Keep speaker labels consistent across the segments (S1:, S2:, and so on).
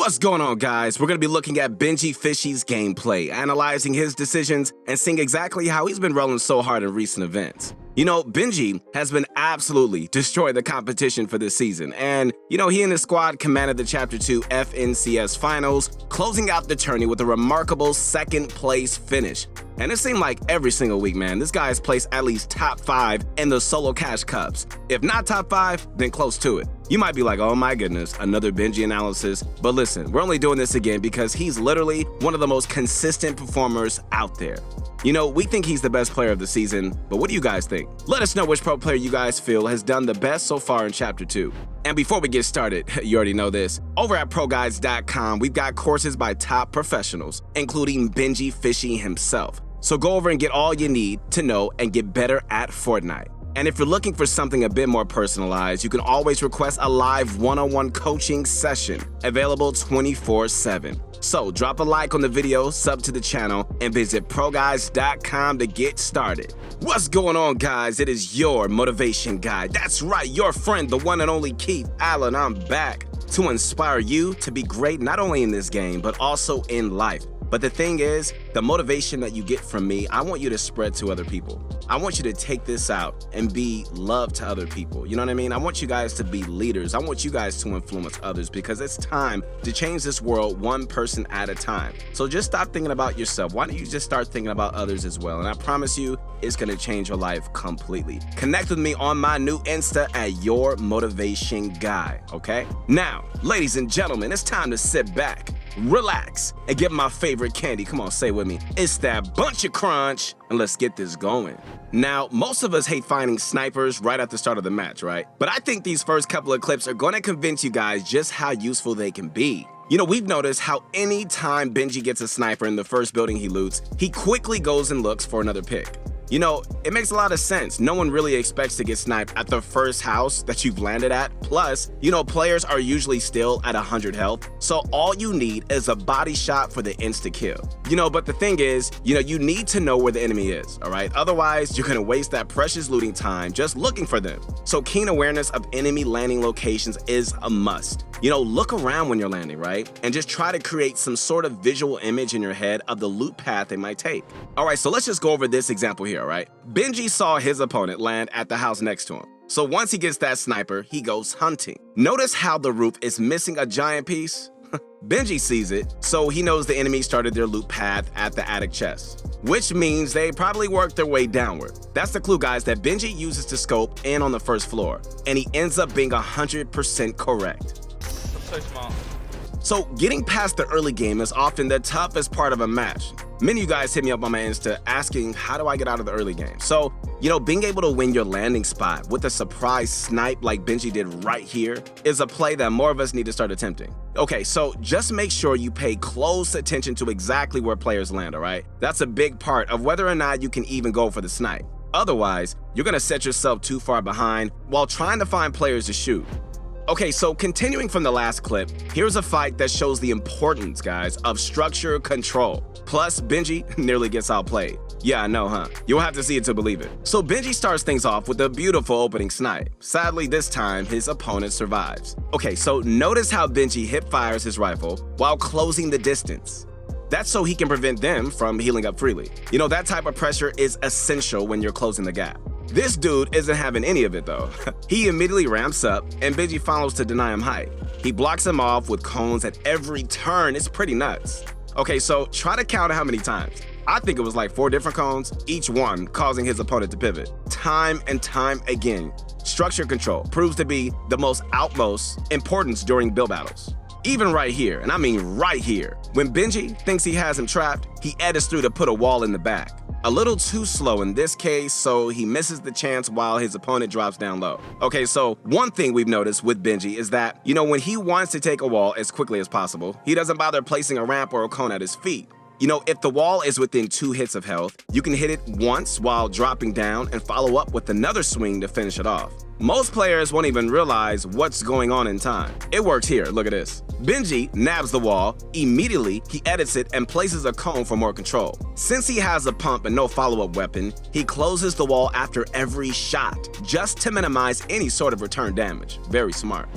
S1: What's going on, guys? We're going to be looking at BenjyFishy's gameplay, analyzing his decisions, and seeing exactly how he's been rolling so hard in recent events. You know, Benjy has been absolutely destroying the competition for this season, and, he and his squad commanded the Chapter 2 FNCS Finals, closing out the tourney with a remarkable second-place finish. And it seemed like every single week, man, this guy has placed at least top 5 in the Solo Cash Cups. If not top 5, then close to it. You might be like, oh my goodness, another Benjy analysis. But listen, we're only doing this again because he's literally one of the most consistent performers out there. We think he's the best player of the season, but what do you guys think? Let us know which pro player you guys feel has done the best so far in Chapter 2. And before we get started, you already know this, over at ProGuides.com, we've got courses by top professionals, including BenjyFishy himself. So go over and get all you need to know and get better at Fortnite. And if you're looking for something a bit more personalized, you can always request a live one-on-one coaching session available 24/7. So drop a like on the video, sub to the channel, and visit ProGuides.com to get started. What's going on, guys? It is your motivation guy. That's right, your friend, the one and only Keith Allen. I'm back to inspire you to be great not only in this game, but also in life. But the thing is, the motivation that you get from me, I want you to spread to other people. I want you to take this out and be love to other people. You know what I mean? I want you guys to be leaders. I want you guys to influence others because it's time to change this world one person at a time. So just stop thinking about yourself. Why don't you just start thinking about others as well? And I promise you, it's going to change your life completely. Connect with me on my new Insta at Your Motivation Guy, okay? Now, ladies and gentlemen, it's time to sit back, relax, and get my favorite candy. Come on, say it with me. It's that bunch of crunch, and let's get this going. Now, most of us hate finding snipers right at the start of the match, right? But I think these first couple of clips are going to convince you guys just how useful they can be. We've noticed how any time Benjy gets a sniper in the first building he loots, he quickly goes and looks for another pick. It makes a lot of sense. No one really expects to get sniped at the first house that you've landed at. Plus, players are usually still at 100 health, so all you need is a body shot for the insta-kill. But the thing is, you need to know where the enemy is, all right? Otherwise, you're gonna waste that precious looting time just looking for them. So keen awareness of enemy landing locations is a must. Look around when you're landing, right? And just try to create some sort of visual image in your head of the loot path they might take. All right, so let's just go over this example here, all right? Benjy saw his opponent land at the house next to him. So once he gets that sniper, he goes hunting. Notice how the roof is missing a giant piece? Benjy sees it, so he knows the enemy started their loot path at the attic chest, which means they probably worked their way downward. That's the clue, guys, that Benjy uses to scope in on the first floor, and he ends up being 100% correct.
S2: So smart.
S1: So getting past the early game is often the toughest part of a match. Many of you guys hit me up on my Insta asking, how do I get out of the early game? So, being able to win your landing spot with a surprise snipe like Benjy did right here is a play that more of us need to start attempting. Okay, so just make sure you pay close attention to exactly where players land, all right? That's a big part of whether or not you can even go for the snipe. Otherwise, you're gonna set yourself too far behind while trying to find players to shoot. Okay, so continuing from the last clip, here's a fight that shows the importance, guys, of structure control. Plus, Benjy nearly gets outplayed. Yeah, I know, huh? You'll have to see it to believe it. So Benjy starts things off with a beautiful opening snipe. Sadly, this time, his opponent survives. Okay, so notice how Benjy hip fires his rifle while closing the distance. That's so he can prevent them from healing up freely. That type of pressure is essential when you're closing the gap. This dude isn't having any of it though. He immediately ramps up and Benjy follows to deny him height. He blocks him off with cones at every turn. It's pretty nuts. Okay, so try to count how many times. I think it was like 4 different cones, each one causing his opponent to pivot. Time and time again. Structure control proves to be the most utmost importance during build battles. Even right here, and I mean right here, when Benjy thinks he has him trapped, he edits through to put a wall in the back. A little too slow in this case, so he misses the chance while his opponent drops down low. Okay, so one thing we've noticed with Benjy is that, when he wants to take a wall as quickly as possible, he doesn't bother placing a ramp or a cone at his feet. If the wall is within 2 hits of health, you can hit it once while dropping down and follow up with another swing to finish it off. Most players won't even realize what's going on in time. It works here, look at this. Benjy nabs the wall, immediately he edits it and places a cone for more control. Since he has a pump and no follow-up weapon, he closes the wall after every shot, just to minimize any sort of return damage. Very smart.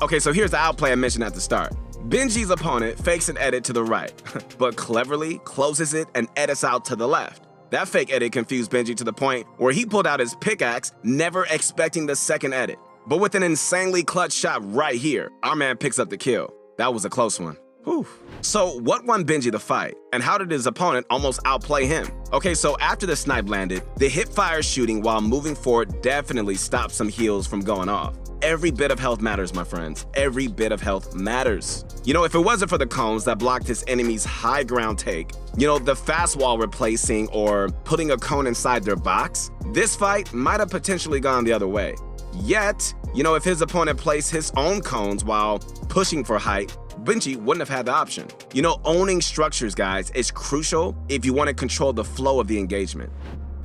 S1: Okay, so here's the outplay I mentioned at the start. Benjy's opponent fakes an edit to the right, but cleverly closes it and edits out to the left. That fake edit confused Benjy to the point where he pulled out his pickaxe, never expecting the second edit. But with an insanely clutch shot right here, our man picks up the kill. That was a close one. Whew. So what won Benjy the fight, and how did his opponent almost outplay him? Okay, so after the snipe landed, the hip-fire shooting while moving forward definitely stopped some heals from going off. Every bit of health matters, my friends. Every bit of health matters. You know, if it wasn't for the cones that blocked his enemy's high ground take, you know, the fast wall replacing or putting a cone inside their box, this fight might have potentially gone the other way. Yet, you know, if his opponent placed his own cones while pushing for height, Benjy wouldn't have had the option. You know, owning structures, guys, is crucial if you want to control the flow of the engagement.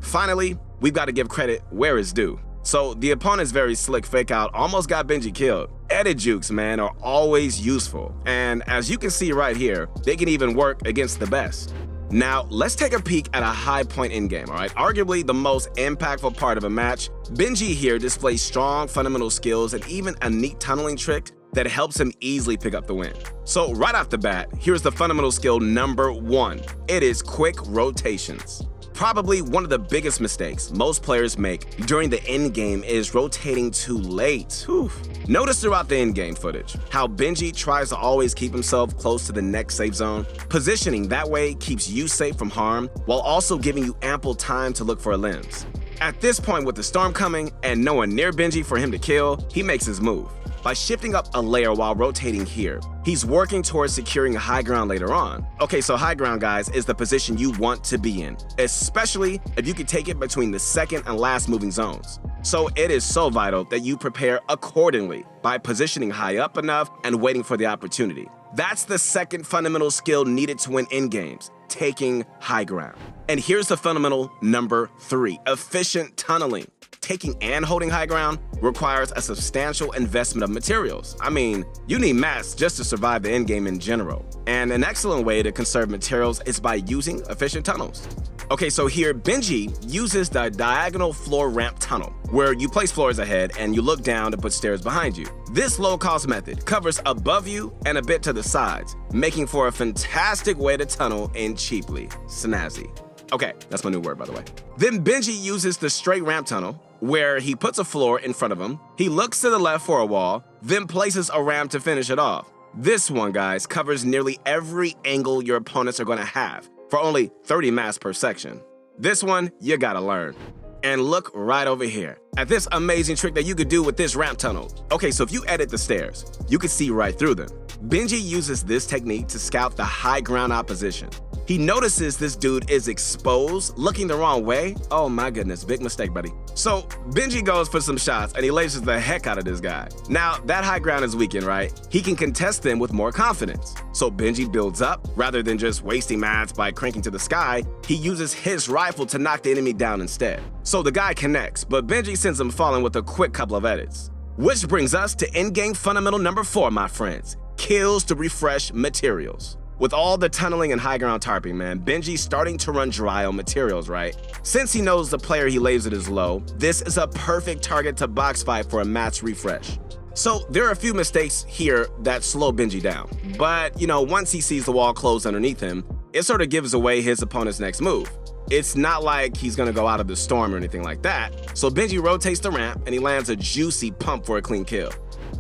S1: Finally, we've got to give credit where it's due. So the opponent's very slick fake out almost got Benjy killed. Edit jukes, man, are always useful. And as you can see right here, they can even work against the best. Now, let's take a peek at a high point in-game, all right? Arguably the most impactful part of a match, Benjy here displays strong fundamental skills and even a neat tunneling trick that helps him easily pick up the win. So right off the bat, here's the fundamental skill number 1. It is quick rotations. Probably one of the biggest mistakes most players make during the endgame is rotating too late. Whew. Notice throughout the endgame footage how Benjy tries to always keep himself close to the next safe zone. Positioning that way keeps you safe from harm while also giving you ample time to look for limbs. At this point, with the storm coming and no one near Benjy for him to kill, he makes his move. By shifting up a layer while rotating here, he's working towards securing high ground later on. Okay, so high ground, guys, is the position you want to be in, especially if you can take it between the second and last moving zones. So it is so vital that you prepare accordingly by positioning high up enough and waiting for the opportunity. That's the second fundamental skill needed to win in games, taking high ground. And here's the fundamental number 3, efficient tunneling. Taking and holding high ground requires a substantial investment of materials. I mean, you need mats just to survive the endgame in general. And an excellent way to conserve materials is by using efficient tunnels. Okay, so here Benjy uses the diagonal floor ramp tunnel, where you place floors ahead and you look down to put stairs behind you. This low-cost method covers above you and a bit to the sides, making for a fantastic way to tunnel in cheaply. Snazzy. Okay, that's my new word, by the way. Then Benjy uses the straight ramp tunnel, where he puts a floor in front of him, he looks to the left for a wall, then places a ramp to finish it off. This one, guys, covers nearly every angle your opponents are going to have, for only 30 mats per section. This one, you gotta learn. And look right over here at this amazing trick that you could do with this ramp tunnel. Okay, so if you edit the stairs, you can see right through them. Benjy uses this technique to scout the high ground opposition. He notices this dude is exposed, looking the wrong way. Oh my goodness, big mistake, buddy. So Benjy goes for some shots and he lasers the heck out of this guy. Now, that high ground is weakened, right? He can contest them with more confidence. So Benjy builds up. Rather than just wasting mats by cranking to the sky, he uses his rifle to knock the enemy down instead. So the guy connects, but Benjy sends him falling with a quick couple of edits. Which brings us to endgame fundamental number 4, my friends. Kills to refresh materials. With all the tunneling and high ground tarping, man, Benjy's starting to run dry on materials, right? Since he knows the player he lays it is low, this is a perfect target to box fight for a match refresh. So there are a few mistakes here that slow Benjy down. But, you know, once he sees the wall close underneath him, it sort of gives away his opponent's next move. It's not like he's gonna go out of the storm or anything like that. So Benjy rotates the ramp and he lands a juicy pump for a clean kill.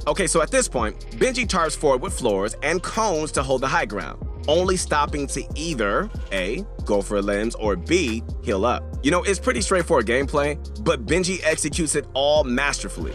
S1: Okay, so at this point, Benjy tarps forward with floors and cones to hold the high ground, only stopping to either A, go for limbs, or B, heal up. You know, it's pretty straightforward gameplay, but Benjy executes it all masterfully.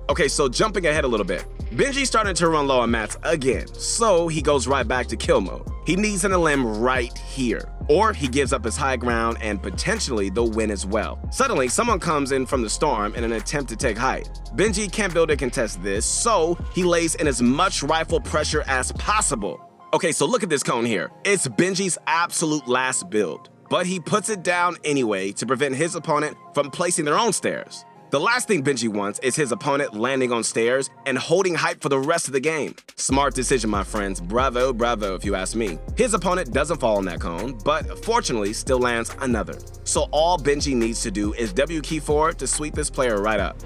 S1: Okay, so jumping ahead a little bit, Benjy's starting to run low on mats again, so he goes right back to kill mode. He needs an limb right here, or he gives up his high ground and potentially the win as well. Suddenly, someone comes in from the storm in an attempt to take height. Benjy can't build to contest this, so he lays in as much rifle pressure as possible. Okay, so look at this cone here. It's Benjy's absolute last build, but he puts it down anyway to prevent his opponent from placing their own stairs. The last thing Benji wants is his opponent landing on stairs and holding hype for the rest of the game. Smart decision, my friends. Bravo, bravo, if you ask me. His opponent doesn't fall on that cone, but fortunately still lands another. So all Benji needs to do is W key forward to sweep this player right up.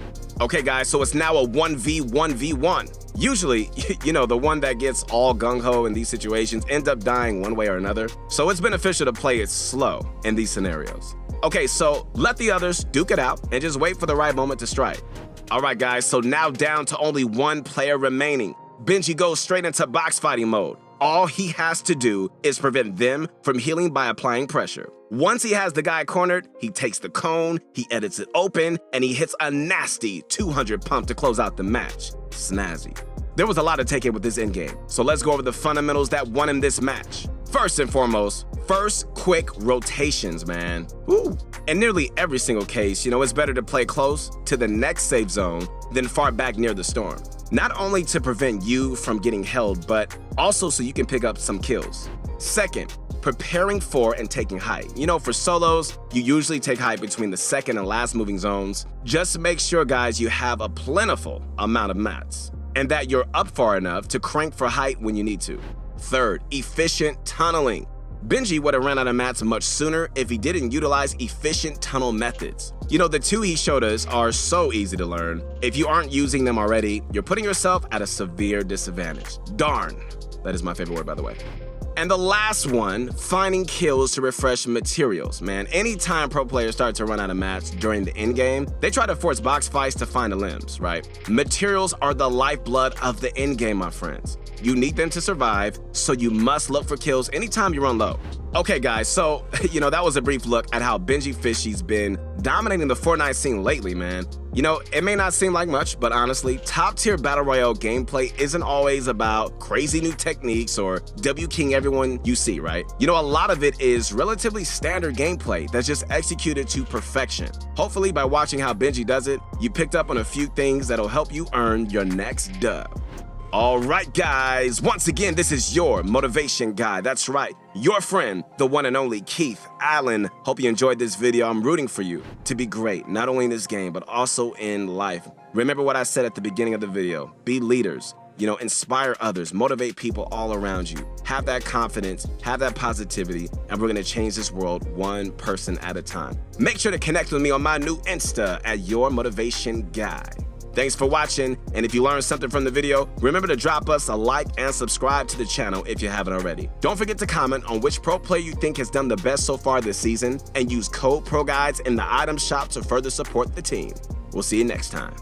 S1: Okay, guys, so it's now a 1v1v1. Usually, the one that gets all gung-ho in these situations ends up dying one way or another. So it's beneficial to play it slow in these scenarios. Okay, so let the others duke it out and just wait for the right moment to strike. All right, guys, so now down to only one player remaining. Benji goes straight into box fighting mode. All he has to do is prevent them from healing by applying pressure. Once he has the guy cornered, he takes the cone, he edits it open, and he hits a nasty 200 pump to close out the match. Snazzy. There was a lot to take in with this endgame, so let's go over the fundamentals that won him this match. First and foremost, quick rotations, man. Woo. In nearly every single case, it's better to play close to the next safe zone than far back near the storm. Not only to prevent you from getting held, but also so you can pick up some kills. Second, preparing for and taking height. For solos, you usually take height between the second and last moving zones. Just make sure, guys, you have a plentiful amount of mats and that you're up far enough to crank for height when you need to. Third, efficient tunneling. Benji would have ran out of mats much sooner if he didn't utilize efficient tunnel methods. The two he showed us are so easy to learn. If you aren't using them already, you're putting yourself at a severe disadvantage. Darn. That is my favorite word, by the way. And the last one, finding kills to refresh materials. Man, anytime pro players start to run out of mats during the end game, they try to force box fights to find the limbs, right? Materials are the lifeblood of the end game, my friends. You need them to survive, so you must look for kills anytime you run low. Okay, guys, so, that was a brief look at how BenjyFishy's been dominating the Fortnite scene lately, man. It may not seem like much, but honestly, top-tier Battle Royale gameplay isn't always about crazy new techniques or W-king everyone you see, right? A lot of it is relatively standard gameplay that's just executed to perfection. Hopefully, by watching how Benji does it, you picked up on a few things that'll help you earn your next dub. All right, guys, once again, this is your motivation guy. That's right, your friend, the one and only Keith Allen. Hope you enjoyed this video. I'm rooting for you to be great, not only in this game, but also in life. Remember what I said at the beginning of the video. Be leaders, inspire others, motivate people all around you. Have that confidence, have that positivity, and we're gonna change this world one person at a time. Make sure to connect with me on my new Insta at Your Motivation Guy. Thanks for watching, and if you learned something from the video, remember to drop us a like and subscribe to the channel if you haven't already. Don't forget to comment on which pro player you think has done the best so far this season, and use code PROGUIDES in the item shop to further support the team. We'll see you next time.